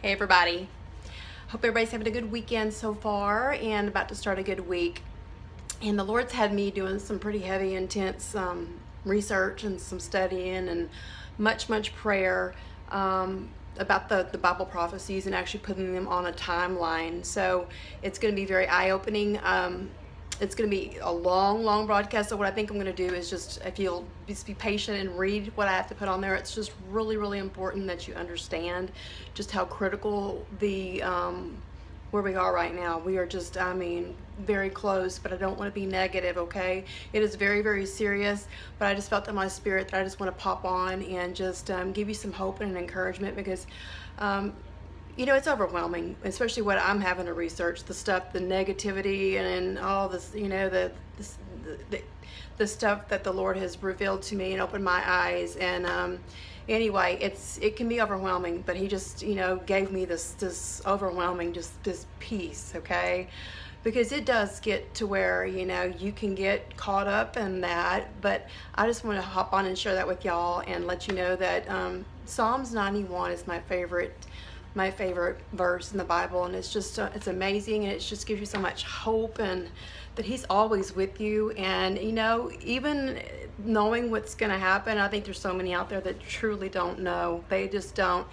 Hey everybody. Hope everybody's having a good weekend so far and about to start a good week. And the Lord's had me doing some pretty heavy, intense research and some studying and much prayer about the Bible prophecies and actually putting them on a timeline. So it's going to be very eye-opening. It's going to be a long broadcast. So what I think I'm going to do is just, if you'll just be patient and read what I have to put on there, it's just really important that you understand just how critical the where we are right now. We are just, very close, but I don't want to be negative, okay? It is very serious, but I just felt in my spirit that I just want to pop on and just give you some hope and encouragement because it's overwhelming, especially what I'm having to research, the stuff, the negativity and all this, the stuff that the Lord has revealed to me and opened my eyes. And anyway, it can be overwhelming, but He just, gave me this overwhelming, just this peace, okay? Because it does get to where, you can get caught up in that, but I just want to hop on and share that with y'all and let you know that Psalms 91 is my favorite verse in the Bible, and it's just it's amazing, and it just gives you so much hope and that He's always with you. And even knowing what's going to happen, I think there's so many out there that truly don't know. They just don't.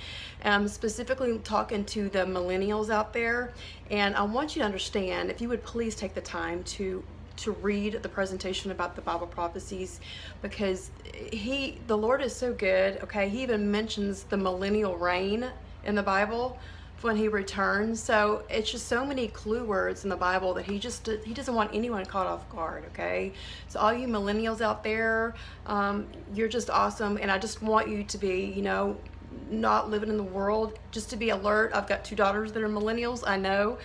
Specifically talking to the millennials out there, and I want you to understand, if you would please take the time to read the presentation about the Bible prophecies, because the Lord is so good, okay? He even mentions the millennial reign in the Bible when He returns. So it's just so many clue words in the Bible that He doesn't want anyone caught off guard, okay? So all you millennials out there, you're just awesome, and I just want you to be, not living in the world, just to be alert. I've got 2 daughters that are millennials. I know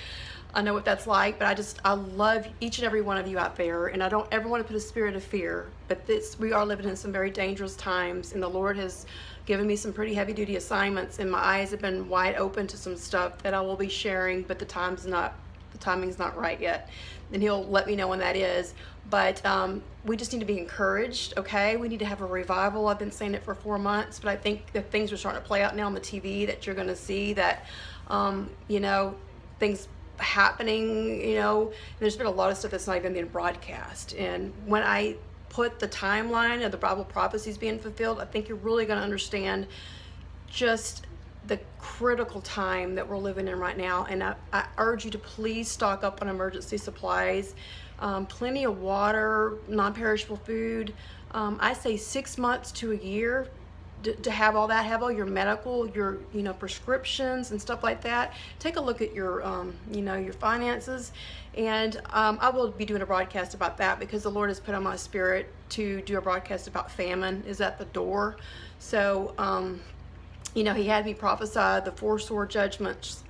what that's like, but I love each and every one of you out there, and I don't ever want to put a spirit of fear, but we are living in some very dangerous times, and the Lord has given me some pretty heavy duty assignments, and my eyes have been wide open to some stuff that I will be sharing, but the timing's not right yet, and He'll let me know when that is. But we just need to be encouraged, okay? We need to have a revival. I've been saying it for 4 months, but I think that things are starting to play out now on the TV, that you're going to see that things happening. There's been a lot of stuff that's not even being broadcast, and when I put the timeline of the Bible prophecies being fulfilled, I think you're really going to understand just the critical time that we're living in right now. And I urge you to please stock up on emergency supplies, plenty of water, non-perishable food. I say 6 months to a year to have all that, have all your medical, your prescriptions and stuff like that. Take a look at your your finances, and I will be doing a broadcast about that because the Lord has put on my spirit to do a broadcast about famine is at the door. So He had me prophesy the 4 sword judgments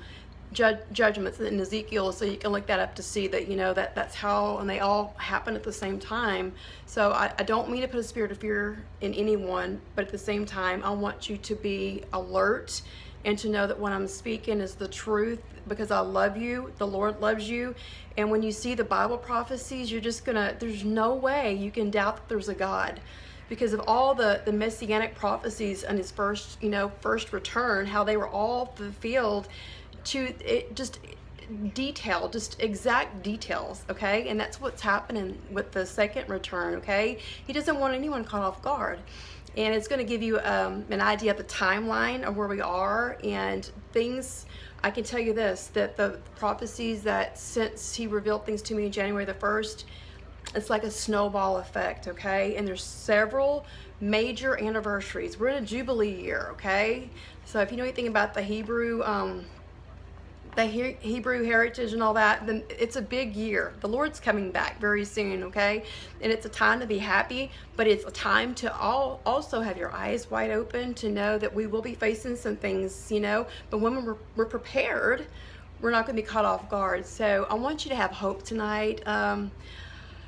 in Ezekiel, so you can look that up to see that that's how, and they all happen at the same time. So I don't mean to put a spirit of fear in anyone, but at the same time I want you to be alert and to know that what I'm speaking is the truth, because I love you, the Lord loves you. And when you see the Bible prophecies, you're just there's no way you can doubt that there's a God, because of all the messianic prophecies and His first return, how they were all fulfilled to it, just exact details, okay? And that's what's happening with the second return, okay? He doesn't want anyone caught off guard, and it's going to give you an idea of the timeline of where we are and things. I can tell you this, that the prophecies that since He revealed things to me in January the 1st, it's like a snowball effect, okay? And there's several major anniversaries. We're in a Jubilee year, okay? So if you know anything about the Hebrew heritage and all that, then it's a big year. The Lord's coming back very soon, okay? And it's a time to be happy, but it's a time to also have your eyes wide open to know that we will be facing some things, but when we're prepared, we're not going to be caught off guard. So I want you to have hope tonight.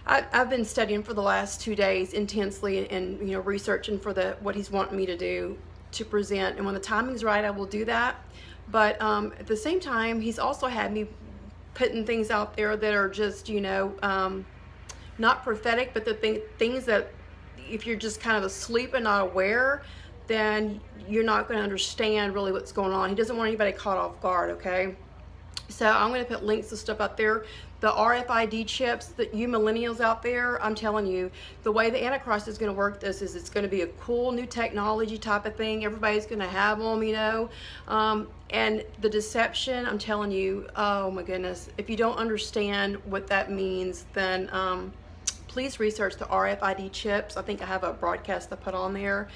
I've been studying for the last 2 days intensely and researching for what He's wanting me to do, to present, and when the timing's right I will do that. But at the same time, He's also had me putting things out there that are just not prophetic, but the things that if you're just kind of asleep and not aware, then you're not going to understand really what's going on. He doesn't want anybody caught off guard, okay? So I'm going to put links to stuff out there. The RFID chips that you millennials out there, I'm telling you, the way the Antichrist is going to work this is it's going to be a cool new technology type of thing. Everybody's going to have them, you know. And the deception, I'm telling you, oh my goodness. If you don't understand what that means, then please research the RFID chips. I think I have a broadcast to put on there.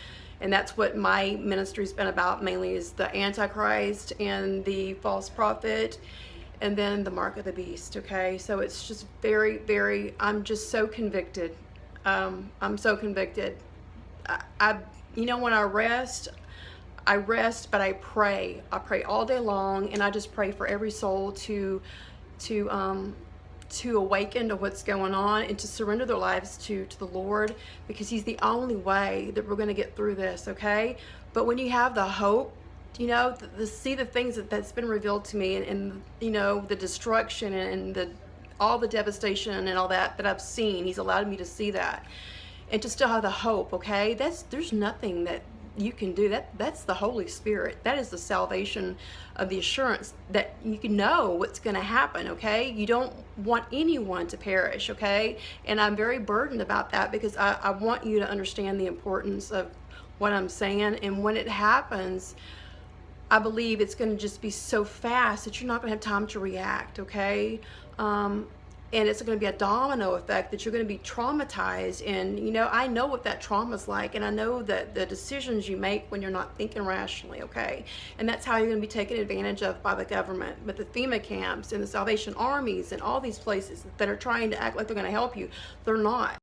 And that's what my ministry's been about mainly, is the Antichrist and the false prophet, and then the mark of the beast, okay? So it's just very, very, I'm just so convicted. I'm so convicted. You know, when I rest, but I pray. I pray all day long, and I just pray for every soul to awaken to what's going on and to surrender their lives to the Lord, because He's the only way that we're going to get through this, okay? But when you have the hope, you know, see the things that's been revealed to me, and you know, the destruction and all the devastation and all that I've seen. He's allowed me to see that, and to still have the hope, okay? There's nothing that you can do. That's the Holy Spirit. That is the salvation of the assurance that you can know what's going to happen, okay? You don't want anyone to perish, okay? And I'm very burdened about that, because I want you to understand the importance of what I'm saying. And when it happens, I believe it's going to just be so fast that you're not going to have time to react, okay? And it's going to be a domino effect that you're going to be traumatized. And, you know, I know what that trauma is like, and I know that the decisions you make when you're not thinking rationally, okay? And that's how you're going to be taken advantage of by the government, but the FEMA camps and the Salvation Armies and all these places that are trying to act like they're going to help you, they're not.